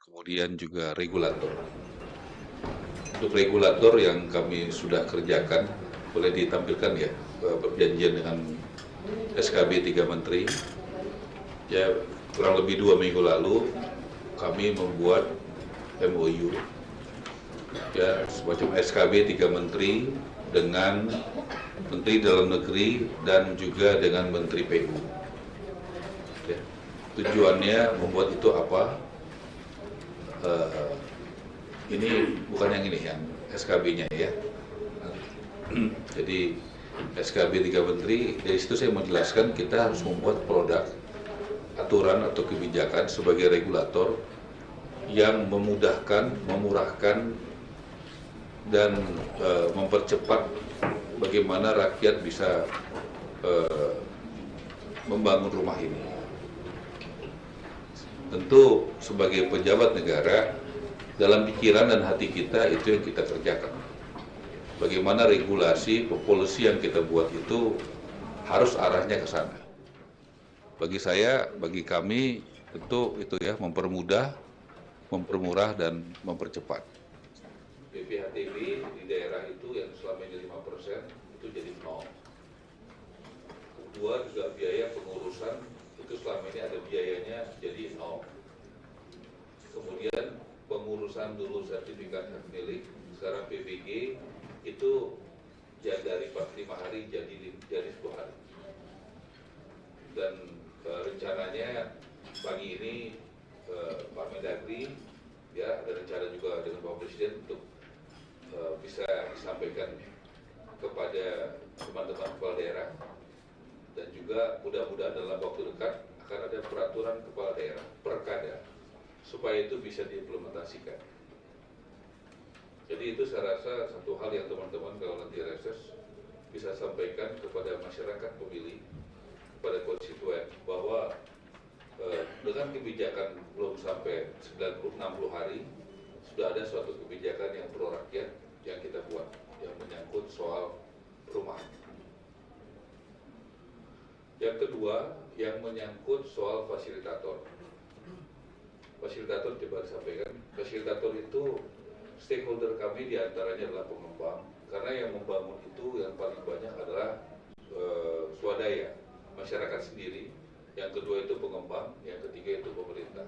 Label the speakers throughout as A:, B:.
A: kemudian juga regulator. Untuk regulator yang kami sudah kerjakan, boleh ditampilkan ya, perjanjian dengan SKB 3 Menteri. Ya, kurang lebih 2 minggu lalu kami membuat MOU, ya, semacam SKB 3 Menteri dengan Menteri Dalam Negeri dan juga dengan Menteri PU. Ya, tujuannya membuat itu apa? Ini bukan yang ini, yang SKB-nya ya. Jadi SKB 3 Menteri, dari situ saya menjelaskan kita harus membuat produk, aturan atau kebijakan sebagai regulator yang memudahkan, memurahkan, dan mempercepat bagaimana rakyat bisa membangun rumah ini. Tentu sebagai pejabat negara, dalam pikiran dan hati kita itu yang kita kerjakan. Bagaimana regulasi, policy yang kita buat itu harus arahnya ke sana. Bagi saya, bagi kami, tentu itu ya, mempermudah, mempermurah, dan mempercepat. BPHTB di daerah itu yang selama ini 5% itu jadi 0. Kedua juga biaya pengurusan itu selama ini ada biayanya jadi 0. Kemudian pengurusan dulu sertifikat hak milik, sekarang PBG itu ya dari 45 hari jadi 10 hari. Dan rencananya pagi ini Pak Mendagri ya ada rencana juga dengan Bapak Presiden untuk bisa disampaikan kepada teman-teman kepala daerah, dan juga mudah-mudahan dalam waktu dekat akan ada peraturan kepala daerah perkada supaya itu bisa diimplementasikan. Jadi itu saya rasa satu hal yang teman-teman kalau nanti reses bisa sampaikan kepada masyarakat pemilih, kepada konstituen, bahwa dengan kebijakan belum sampai 90-60 hari sudah ada suatu kebijakan yang pro rakyat yang kita buat yang menyangkut soal perumahan. Yang kedua yang menyangkut soal fasilitator. Fasilitator coba disampaikan. Fasilitator itu stakeholder kami diantaranya adalah pengembang, karena yang membangun itu yang paling banyak adalah swadaya, masyarakat sendiri. Yang kedua itu pengembang, yang ketiga itu pemerintah.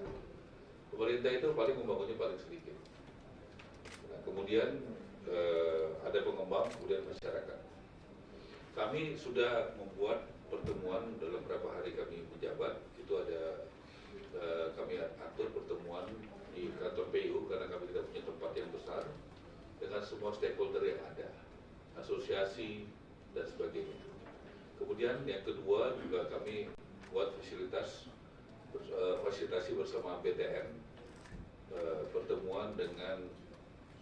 A: Pemerintah itu paling membangunnya paling sedikit. Nah, kemudian ada pengembang, kemudian masyarakat. Kami sudah membuat pertemuan dalam beberapa hari kami menjabat. Itu ada kami atur pertemuan di kantor PU karena kami tidak punya tempat yang besar, dengan semua stakeholder yang ada, asosiasi dan sebagainya. Kemudian yang kedua juga kami buat fasilitasi bersama BTN, pertemuan dengan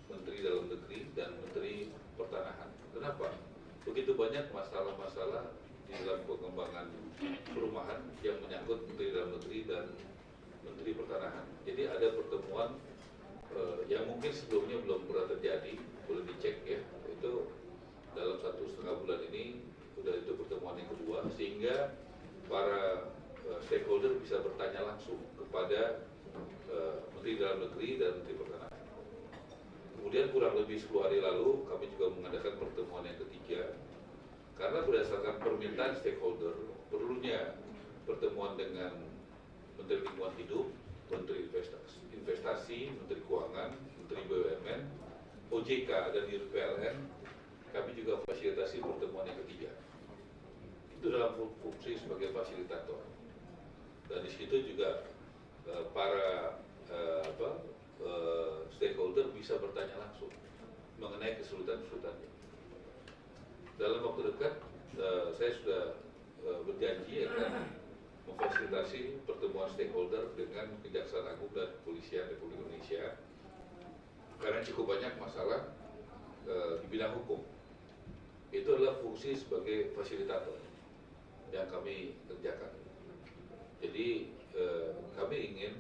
A: Menteri Dalam Negeri dan Menteri Pertanahan. Kenapa? Begitu banyak masalah-masalah di dalam pengembangan perumahan yang menyangkut Menteri Dalam Negeri dan Menteri Pertanahan. Jadi ada pertemuan yang mungkin sebelumnya belum pernah terjadi, boleh dicek ya. Itu dalam 1,5 bulan ini sudah itu pertemuan yang kedua, sehingga para stakeholder bisa bertanya langsung kepada Menteri Dalam Negeri dan Menteri Pertanahan. Kemudian kurang lebih 10 hari lalu kami juga mengadakan pertemuan yang ketiga, karena berdasarkan permintaan stakeholder perlunya pertemuan dengan Menteri Lingkungan Hidup, Menteri Investasi, Menteri Keuangan, Menteri BUMN, OJK, dan Dirut PLN. Kami juga fasilitasi pertemuan yang ketiga. Itu dalam fungsi sebagai fasilitator. Dan di situ juga para stakeholder bisa bertanya langsung mengenai kesulitan-kesulitannya. Dalam waktu dekat, saya sudah berjanji akan memfasilitasi pertemuan stakeholder dengan Kejaksaan Agung dan Kepolisian Republik Indonesia, karena cukup banyak masalah di bidang hukum. Itu adalah fungsi sebagai fasilitator yang kami kerjakan. Jadi kami ingin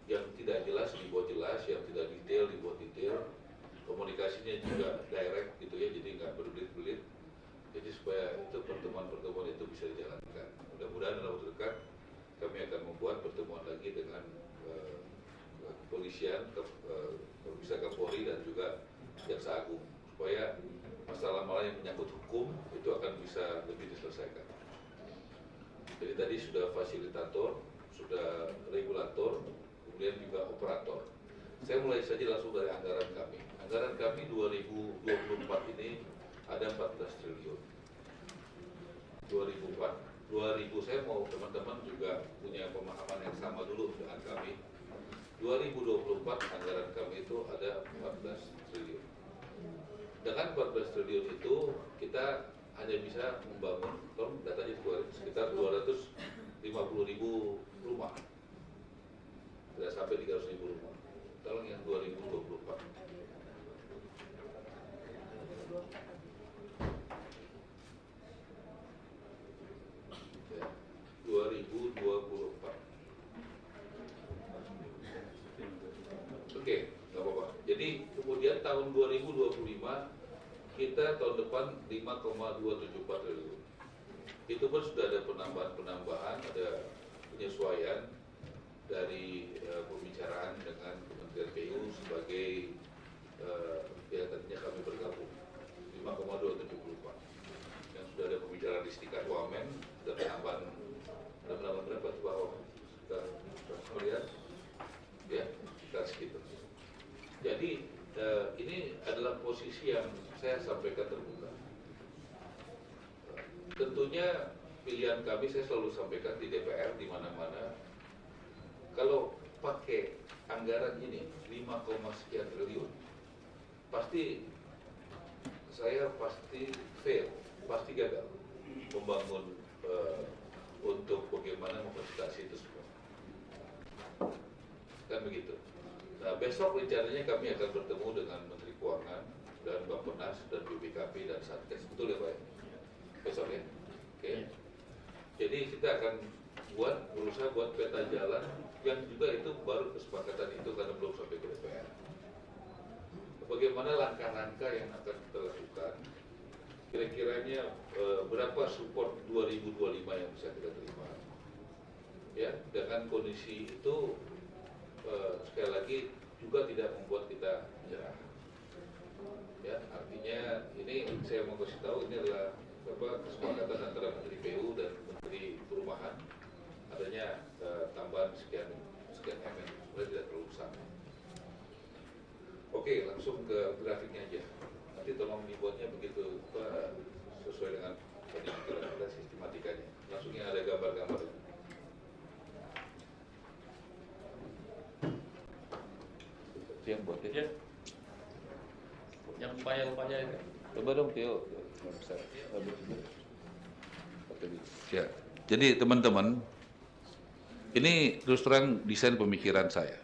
A: yang tidak jelas dibuat jelas, yang tidak detail dibuat detail, komunikasinya juga direct gitu ya, jadi nggak berbelit-belit. Jadi supaya itu pertemuan-pertemuan itu bisa dijalankan. Mudah-mudahan dalam waktu dekat kami akan membuat pertemuan lagi dengan kepolisian, bisa Kapolri dan juga Jaksa Agung, supaya masalah-masalah yang menyangkut hukum itu akan bisa lebih diselesaikan. Jadi tadi sudah fasilitator, sudah regulator, kemudian juga operator. Saya mulai saja langsung dari anggaran kami. Anggaran kami 2024 ini ada 14 triliun. 2000 saya mau teman-teman juga punya pemahaman yang sama dulu dengan kami. 2024 anggaran kami itu ada 14 triliun. Dengan 14 triliun itu kita hanya bisa membangun, kalau datanya sekitar 250.000 rumah. Tidak sampai 300.000 rumah. Tolong yang 2024. Ya, 2024. Oke, nggak apa-apa. Jadi kemudian tahun 2025 kita tahun depan 5,274 triliun. Itu pun sudah ada penambahan, ada penyesuaian dari pembicaraan dengan Kementerian PU sebagai yang tadinya kami bergabung 5,274. Yang sudah ada pembicaraan di tingkat Wamen, sudah penambahan berapa tuh Pak Wamen? Sudah melihat? Ya, sekitar segitu. Jadi ini adalah posisi yang saya sampaikan terbuka. Tentunya pilihan kami saya selalu sampaikan di DPR di mana-mana. Kalau pakai anggaran ini 5, sekian triliun, pasti saya pasti fail, pasti gagal membangun untuk bagaimana memfasilitasi itu semua. Kan begitu. Nah, besok rencananya kami akan bertemu dengan Menteri Keuangan dan Bappenas dan BPKP dan Satgas, betul ya Pak? Besok ya? Oke. Jadi kita akan berusaha buat peta jalan yang juga itu baru kesepakatan itu karena belum sampai ke DPR. Bagaimana langkah-langkah yang akan kita lakukan? Kira-kiranya berapa support 2025 yang bisa kita terima? Ya, dengan kondisi itu sekali lagi juga tidak membuat kita menyerah. Ya, artinya ini saya mau kasih tahu ini adalah kesepakatan antara Menteri PU dan Menteri Perumahan adanya tambahan sekian MN supaya tidak terlalu besar. Oke, langsung ke grafiknya aja. Nanti tolong dibuatnya begitu sesuai dengan tadi kita sistematikanya. Langsung yang ada gambar-gambar. Yang buat ya.
B: Yang upaya-upaya itu.
A: Coba dong Tio. Ya. Jadi teman-teman, ini terus terang desain pemikiran saya.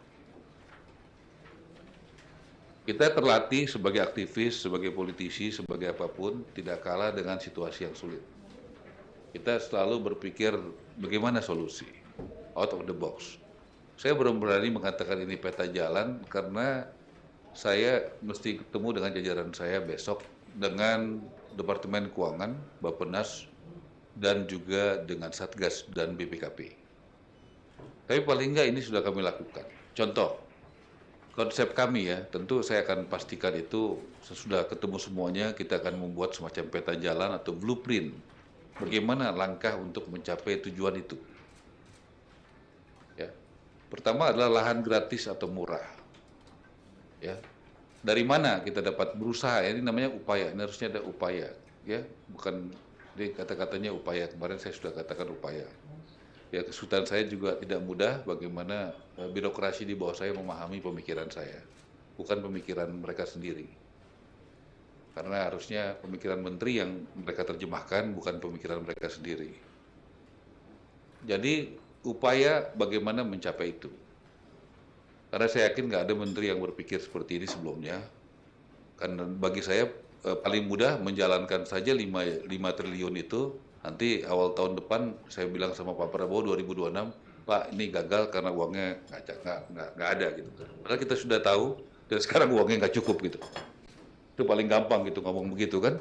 A: Kita terlatih sebagai aktivis, sebagai politisi, sebagai apapun, tidak kalah dengan situasi yang sulit. Kita selalu berpikir bagaimana solusi, out of the box. Saya belum berani mengatakan ini peta jalan karena saya mesti ketemu dengan jajaran saya besok dengan Departemen Keuangan, Bappenas, dan juga dengan Satgas dan BPKP. Tapi paling enggak ini sudah kami lakukan. Contoh, konsep kami ya, tentu saya akan pastikan itu sesudah ketemu semuanya, kita akan membuat semacam peta jalan atau blueprint. Bagaimana langkah untuk mencapai tujuan itu. Ya. Pertama adalah lahan gratis atau murah. Ya. Dari mana kita dapat berusaha, ini namanya upaya, ini harusnya ada upaya. Ya, bukan di kata-katanya upaya, kemarin saya sudah katakan upaya. Ya, kesulitan saya juga tidak mudah bagaimana birokrasi di bawah saya memahami pemikiran saya, bukan pemikiran mereka sendiri. Karena harusnya pemikiran menteri yang mereka terjemahkan, bukan pemikiran mereka sendiri. Jadi upaya bagaimana mencapai itu. Karena saya yakin nggak ada menteri yang berpikir seperti ini sebelumnya. Karena bagi saya paling mudah menjalankan saja 5 triliun itu. Nanti awal tahun depan saya bilang sama Pak Prabowo 2026, Pak ini gagal karena uangnya nggak ada gitu. Padahal kita sudah tahu dan sekarang uangnya nggak cukup gitu. Itu paling gampang gitu ngomong begitu kan.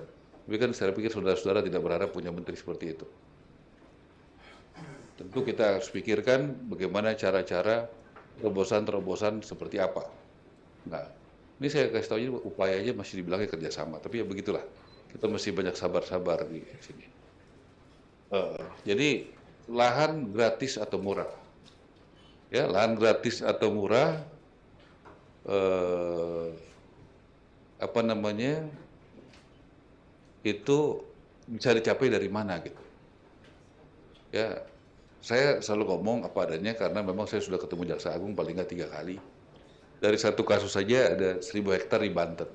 A: Tapi kan saya pikir saudara-saudara tidak berharap punya menteri seperti itu. Tentu kita harus pikirkan bagaimana cara-cara terobosan seperti apa. Nah, ini saya kasih tahu aja upayanya masih dibilangnya kerjasama, tapi ya begitulah. Kita mesti banyak sabar-sabar di sini. Jadi lahan gratis atau murah, ya lahan gratis atau murah, apa namanya, itu bisa dicapai dari mana gitu. Ya, saya selalu ngomong apa adanya karena memang saya sudah ketemu Jaksa Agung paling nggak 3 kali. Dari satu kasus saja ada 1.000 hektar di Banten.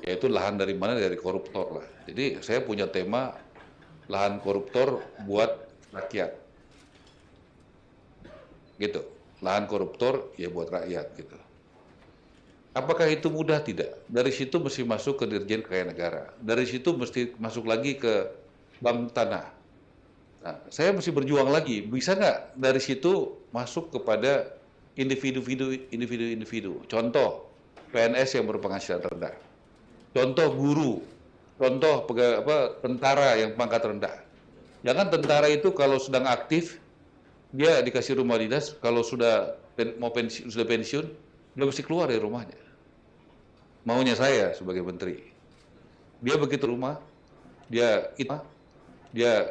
A: Yaitu lahan dari mana? Dari koruptor lah. Jadi saya punya tema lahan koruptor buat rakyat. Gitu. Lahan koruptor ya buat rakyat gitu. Apakah itu mudah? Tidak. Dari situ mesti masuk ke Dirjen Kekayaan Negara. Dari situ mesti masuk lagi ke Bank Tanah. Nah, saya mesti berjuang lagi. Bisa nggak dari situ masuk kepada individu. Contoh, PNS yang berpenghasilan rendah. Contoh guru. Contoh tentara yang pangkat rendah. Jangan tentara itu kalau sedang aktif, dia dikasih rumah dinas, kalau sudah pensiun, dia mesti keluar dari rumahnya. Maunya saya sebagai menteri. Dia begitu rumah,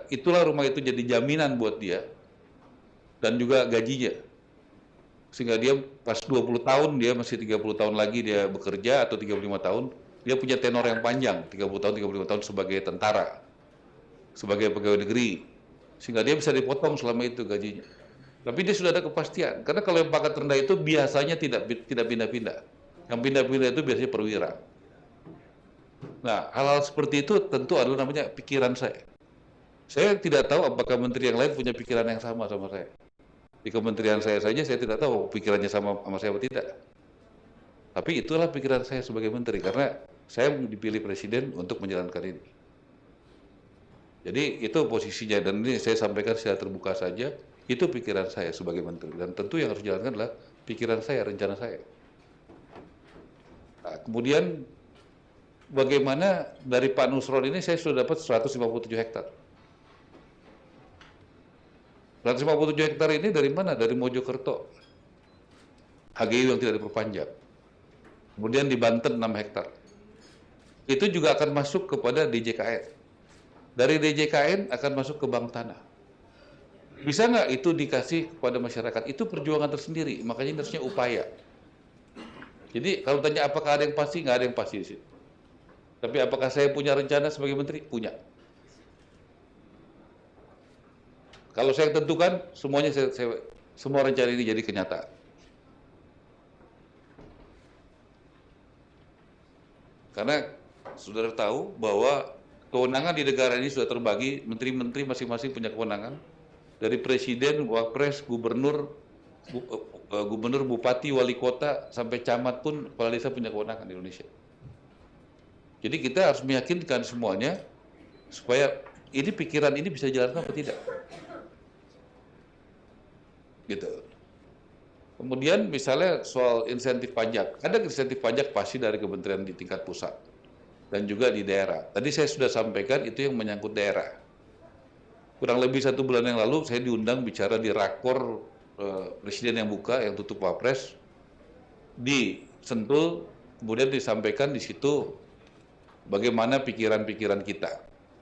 A: itulah rumah itu jadi jaminan buat dia, dan juga gajinya. Sehingga dia pas 20 tahun, dia masih 30 tahun lagi dia bekerja, atau 35 tahun, dia punya tenor yang panjang, 35 tahun sebagai tentara, sebagai pegawai negeri, sehingga dia bisa dipotong selama itu gajinya. Tapi dia sudah ada kepastian, karena kalau yang pangkat rendah itu biasanya tidak pindah-pindah. Yang pindah-pindah itu biasanya perwira. Nah, hal-hal seperti itu tentu adalah namanya pikiran saya. Saya tidak tahu apakah menteri yang lain punya pikiran yang sama saya. Di kementerian saya saja saya tidak tahu pikirannya sama saya atau tidak. Tapi itulah pikiran saya sebagai menteri, karena saya dipilih presiden untuk menjalankan ini. Jadi itu posisinya, dan ini saya sampaikan secara terbuka saja, itu pikiran saya sebagai menteri. Dan tentu yang harus dijalankan adalah pikiran saya, rencana saya. Nah, kemudian bagaimana dari Pak Nusron ini saya sudah dapat 157 hektar. 157 hektar ini dari mana? Dari Mojokerto. HGU yang tidak diperpanjang. Kemudian di Banten 6 hektar. Itu juga akan masuk kepada DJKN. Dari DJKN akan masuk ke Bank Tanah. Bisa nggak itu dikasih kepada masyarakat? Itu perjuangan tersendiri, makanya harusnya upaya. Jadi kalau tanya apakah ada yang pasti, nggak ada yang pasti di sini. Tapi apakah saya punya rencana sebagai menteri? Punya. Kalau saya tentukan, semuanya semua rencana ini jadi kenyataan. Karena saudara tahu bahwa kewenangan di negara ini sudah terbagi, menteri-menteri masing-masing punya kewenangan. Dari presiden, wapres, gubernur, bupati, wali kota, sampai camat pun kepala desa punya kewenangan di Indonesia. Jadi kita harus meyakinkan semuanya supaya ini pikiran ini bisa dijalankan apa tidak. Gitu. Kemudian misalnya soal insentif pajak, ada insentif pajak pasti dari kementerian di tingkat pusat dan juga di daerah. Tadi saya sudah sampaikan itu yang menyangkut daerah. Kurang lebih 1 bulan yang lalu saya diundang bicara di rakor presiden yang buka, yang tutup wapres di Sentul, kemudian disampaikan di situ bagaimana pikiran-pikiran kita.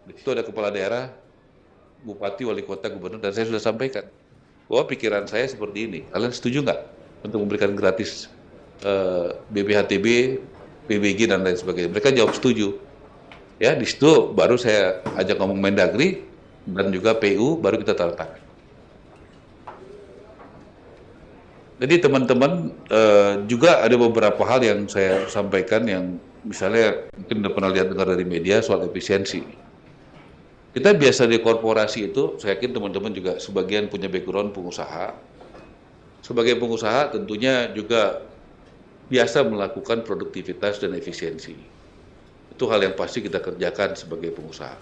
A: Di situ ada kepala daerah, bupati, wali kota, gubernur, dan saya sudah sampaikan bahwa pikiran saya seperti ini. Kalian setuju nggak untuk memberikan gratis BPHTB, PBG dan lain sebagainya? Mereka jawab setuju. Ya, di situ baru saya ajak ngomong Mendagri dan juga PU, baru kita tanda tangan. Jadi teman-teman juga ada beberapa hal yang saya sampaikan yang misalnya mungkin udah pernah dengar dari media soal efisiensi. Kita biasa di korporasi itu, saya yakin teman-teman juga sebagian punya background pengusaha. Sebagai pengusaha tentunya juga biasa melakukan produktivitas dan efisiensi. Itu hal yang pasti kita kerjakan sebagai pengusaha.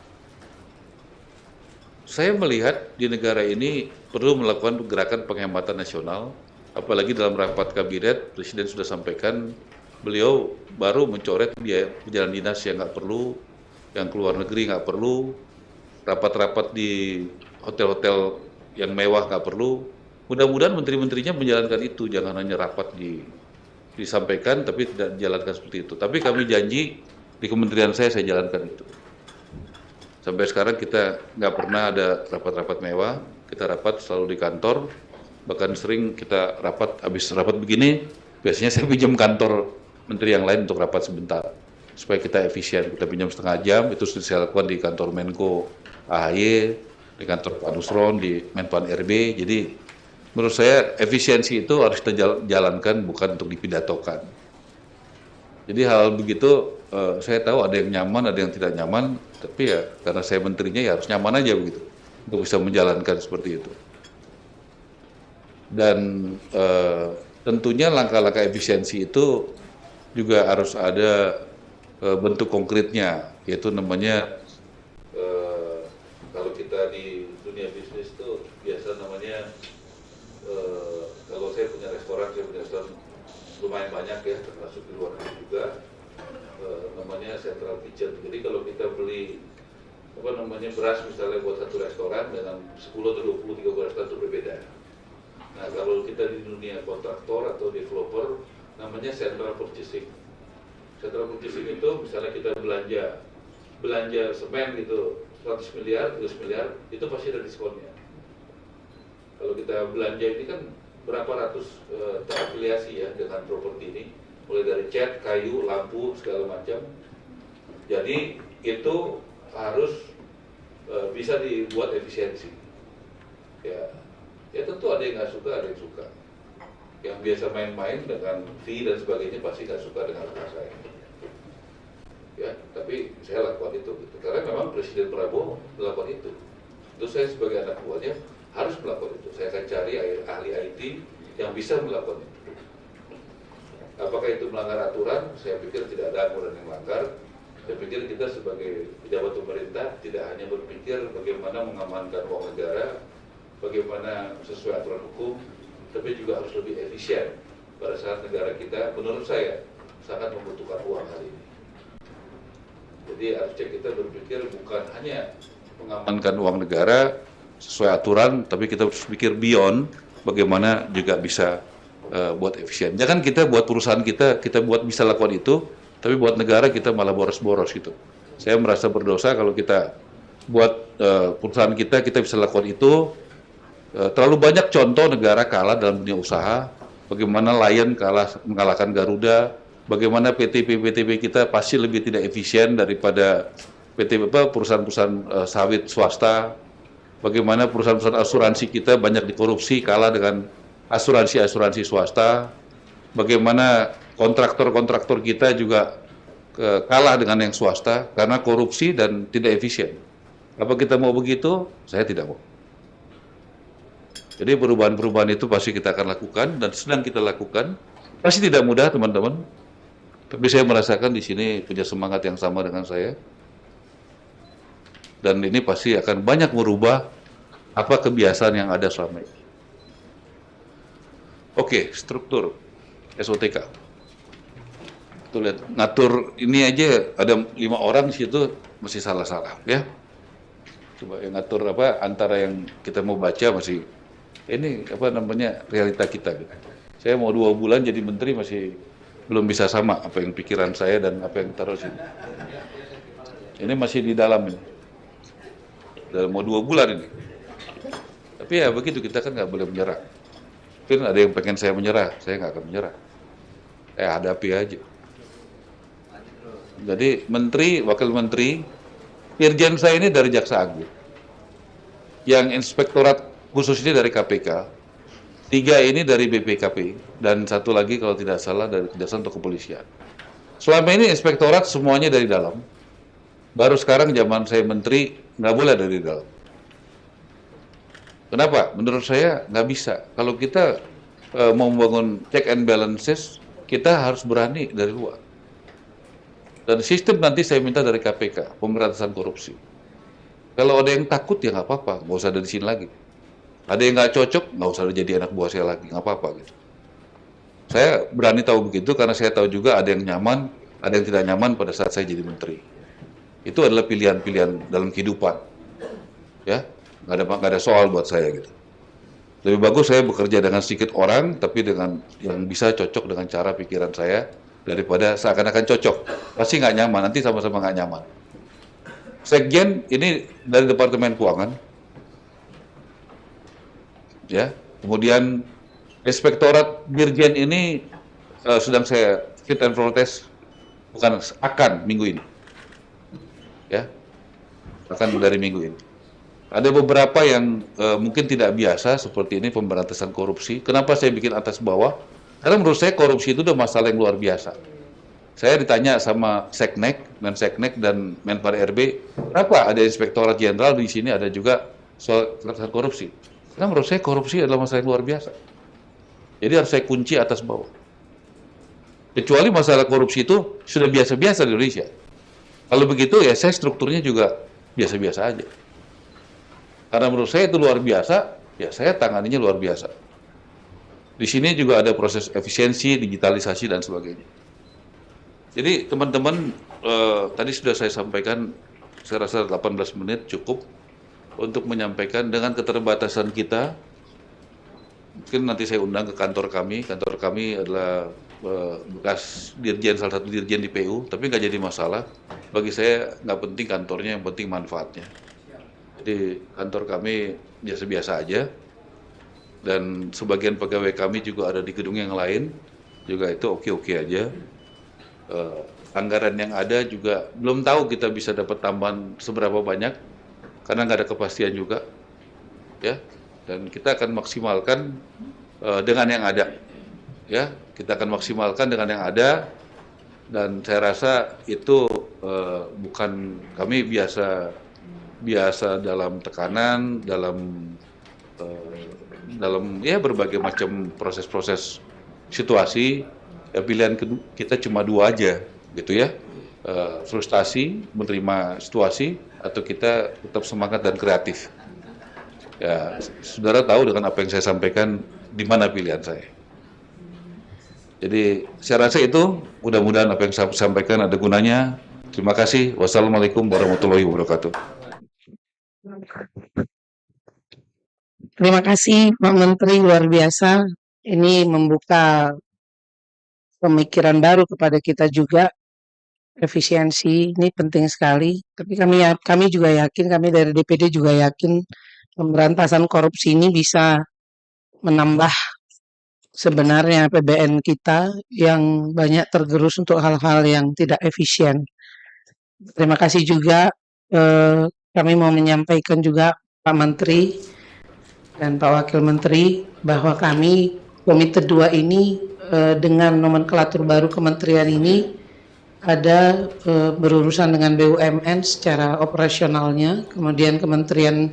A: Saya melihat di negara ini perlu melakukan gerakan penghematan nasional, apalagi dalam rapat kabinet, Presiden sudah sampaikan, beliau baru mencoret biaya perjalanan dinas yang nggak perlu, yang keluar negeri nggak perlu, rapat-rapat di hotel-hotel yang mewah nggak perlu,
C: Mudah-mudahan menteri-menterinya menjalankan itu, jangan hanya rapat disampaikan tapi tidak dijalankan seperti itu. Tapi kami janji di kementerian saya jalankan itu. Sampai sekarang kita nggak pernah ada rapat-rapat mewah, kita rapat selalu di kantor, bahkan sering kita rapat, habis rapat begini, biasanya saya pinjam kantor menteri yang lain untuk rapat sebentar, supaya kita efisien. Kita pinjam setengah jam, itu sudah saya lakukan di kantor Menko AHY, di kantor Pak Nusron, di Menpan RB. Jadi menurut saya efisiensi itu harus kita jalankan, bukan untuk dipidatokan. Jadi hal begitu saya tahu ada yang nyaman, ada yang tidak nyaman, tapi ya karena saya menterinya ya harus nyaman aja begitu untuk bisa menjalankan seperti itu. Dan tentunya langkah-langkah efisiensi itu juga harus ada bentuk konkretnya, yaitu namanya kalau kita di dunia bisnis itu biasa namanya kalau saya punya restoran lumayan banyak ya, termasuk di luar negeri juga, namanya central kitchen. Jadi kalau kita beli beras misalnya buat satu restoran dengan 10 atau 20, 30 restoran itu berbeda. Nah kalau kita di dunia kontraktor atau developer namanya central purchasing. Central purchasing itu misalnya kita belanja semen gitu 100 miliar, 30 miliar, itu pasti ada diskonnya. Kalau kita belanja ini kan berapa ratus terafiliasi ya dengan properti ini, mulai dari cat, kayu, lampu, segala macam. Jadi itu harus bisa dibuat efisiensi. Ya tentu ada yang nggak suka, ada yang suka. Yang biasa main-main dengan fee dan sebagainya pasti nggak suka dengan rasa saya. Ya, tapi saya lakukan itu, gitu. Karena memang Presiden Prabowo melakukan itu. Itu saya sebagai anak buahnya harus melakukan itu. Saya akan cari ahli IT yang bisa melakukan itu. Apakah itu melanggar aturan? Saya pikir tidak ada aturan yang melanggar. Saya pikir kita sebagai pejabat pemerintah tidak hanya berpikir bagaimana mengamankan uang negara, bagaimana sesuai aturan hukum, tapi juga harus lebih efisien pada saat negara kita, menurut saya, sangat membutuhkan uang hari ini. Jadi harusnya kita berpikir bukan hanya mengamankan uang negara sesuai aturan, tapi kita harus pikir beyond bagaimana juga bisa buat efisien. Jangan kita buat perusahaan kita buat bisa lakukan itu, tapi buat negara kita malah boros-boros gitu. Saya merasa berdosa kalau kita buat perusahaan kita bisa lakukan itu. Terlalu banyak contoh negara kalah dalam dunia usaha, bagaimana Lion mengalahkan Garuda, bagaimana PTB kita pasti lebih tidak efisien daripada perusahaan-perusahaan sawit swasta, bagaimana perusahaan-perusahaan asuransi kita banyak dikorupsi kalah dengan asuransi swasta, bagaimana kontraktor kita juga kalah dengan yang swasta karena korupsi dan tidak efisien. Apa kita mau begitu? Saya tidak mau. Jadi perubahan-perubahan itu pasti kita akan lakukan dan sedang kita lakukan. Pasti tidak mudah teman-teman. Tapi saya merasakan di sini punya semangat yang sama dengan saya. Dan ini pasti akan banyak merubah apa kebiasaan yang ada selama ini. Oke, struktur SOTK. Tuh lihat, ngatur ini aja ada 5 orang di situ masih salah-salah ya. Coba yang ngatur antara yang kita mau baca masih ini realita kita gitu. Saya mau 2 bulan jadi menteri masih belum bisa sama apa yang pikiran saya dan apa yang taruh sini. Ini masih di dalam ini. Dalam mau 2 bulan ini. Tapi ya begitu, kita kan nggak boleh menyerah. Mungkin ada yang pengen saya menyerah, saya nggak akan menyerah. Saya hadapi aja. Jadi menteri, wakil menteri, irjen saya ini dari Jaksa Agung. Yang inspektorat khusus ini dari KPK, 3 ini dari BPKP, dan 1 lagi kalau tidak salah dari Kejaksaan atau Kepolisian. Selama ini inspektorat semuanya dari dalam. Baru sekarang zaman saya menteri, nggak boleh dari dalam. Kenapa? Menurut saya nggak bisa. Kalau kita mau membangun check and balances, kita harus berani dari luar. Dan sistem nanti saya minta dari KPK, pemberantasan korupsi. Kalau ada yang takut ya nggak apa-apa, nggak usah ada di sini lagi. Ada yang nggak cocok, nggak usah jadi anak buah saya lagi, nggak apa-apa gitu. Saya berani tahu begitu karena saya tahu juga ada yang nyaman, ada yang tidak nyaman pada saat saya jadi menteri. Itu adalah pilihan-pilihan dalam kehidupan, ya nggak ada soal buat saya gitu. Lebih bagus saya bekerja dengan sedikit orang, tapi dengan yang bisa cocok dengan cara pikiran saya, daripada seakan-akan cocok. Pasti nggak nyaman, nanti sama-sama nggak nyaman. Sekjen ini dari Departemen Keuangan, ya. Kemudian Inspektorat Dirjen ini sedang saya fit and proper test, bukan akan minggu ini, ya, akan dari minggu ini. Ada beberapa yang mungkin tidak biasa seperti ini pemberantasan korupsi. Kenapa saya bikin atas bawah? Karena menurut saya korupsi itu udah masalah yang luar biasa. Saya ditanya sama Seknek, Menseknek dan Menpar RB, kenapa ada Inspektorat Jenderal di sini ada juga soal pemberantasan korupsi? Karena menurut saya korupsi adalah masalah yang luar biasa. Jadi harus saya kunci atas bawah. Kecuali masalah korupsi itu sudah biasa-biasa di Indonesia. Kalau begitu ya saya strukturnya juga biasa-biasa aja. Karena menurut saya itu luar biasa, ya saya tanganinya luar biasa. Di sini juga ada proses efisiensi, digitalisasi, dan sebagainya. Jadi teman-teman, tadi sudah saya sampaikan, saya rasa 18 menit cukup untuk menyampaikan dengan keterbatasan kita. Mungkin nanti saya undang ke kantor kami adalah bekas dirjen, salah satu dirjen di PU, tapi nggak jadi masalah. Bagi saya nggak penting kantornya, yang penting manfaatnya. Jadi kantor kami biasa-biasa aja, dan sebagian pegawai kami juga ada di gedung yang lain, juga itu oke-oke aja. Anggaran yang ada juga belum tahu kita bisa dapat tambahan seberapa banyak, karena nggak ada kepastian juga, ya. Dan kita akan maksimalkan dengan yang ada, ya. Kita akan maksimalkan dengan yang ada, dan saya rasa itu bukan kami biasa dalam tekanan, dalam ya berbagai macam proses-proses situasi. Ya, pilihan kita cuma dua aja, gitu ya. Frustasi menerima situasi, atau kita tetap semangat dan kreatif. Ya, saudara tahu dengan apa yang saya sampaikan di mana pilihan saya. Jadi saya rasa itu, mudah-mudahan apa yang saya sampaikan ada gunanya. Terima kasih. Wassalamualaikum warahmatullahi wabarakatuh.
D: Terima kasih Pak Menteri, luar biasa. Ini membuka pemikiran baru kepada kita juga. Efisiensi ini penting sekali. Tapi kami juga yakin, kami dari DPD juga yakin pemberantasan korupsi ini bisa menambah sebenarnya APBN kita yang banyak tergerus untuk hal-hal yang tidak efisien. Terima kasih juga. Kami mau menyampaikan juga Pak Menteri dan Pak Wakil Menteri bahwa kami Komite 2 ini dengan nomenklatur baru kementerian ini ada berurusan dengan BUMN secara operasionalnya, kemudian Kementerian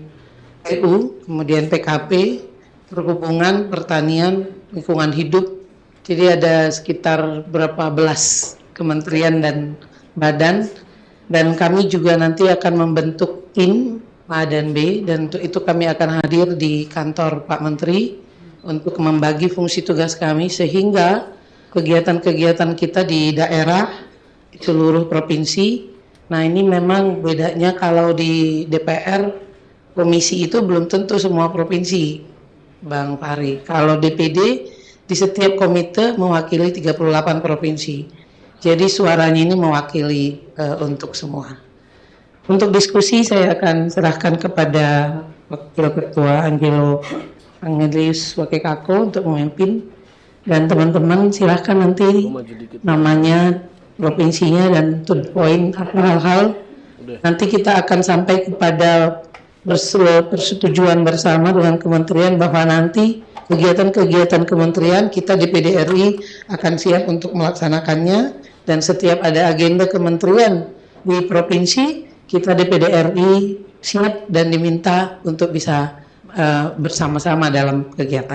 D: PU, kemudian PKP, Perhubungan, Pertanian, Lingkungan Hidup. Jadi ada sekitar berapa belas kementerian dan badan, dan kami juga nanti akan membentuk tim A dan B, dan untuk itu kami akan hadir di kantor Pak Menteri untuk membagi fungsi tugas kami sehingga kegiatan-kegiatan kita di daerah di seluruh provinsi. Nah, ini memang bedanya kalau di DPR komisi itu belum tentu semua provinsi, Bang Fahri. Kalau DPD di setiap komite mewakili 38 provinsi. Jadi suaranya ini mewakili untuk semua. Untuk diskusi saya akan serahkan kepada Wakil Ketua Angelo Angelius Wakekako untuk memimpin, dan teman-teman silahkan nanti namanya, provinsinya, dan to the point apa hal-hal nanti kita akan sampai kepada persetujuan bersama dengan kementerian bahwa nanti kegiatan-kegiatan kementerian kita DPD RI akan siap untuk melaksanakannya, dan setiap ada agenda kementerian di provinsi kita DPD RI siap dan diminta untuk bisa bersama-sama dalam kegiatan.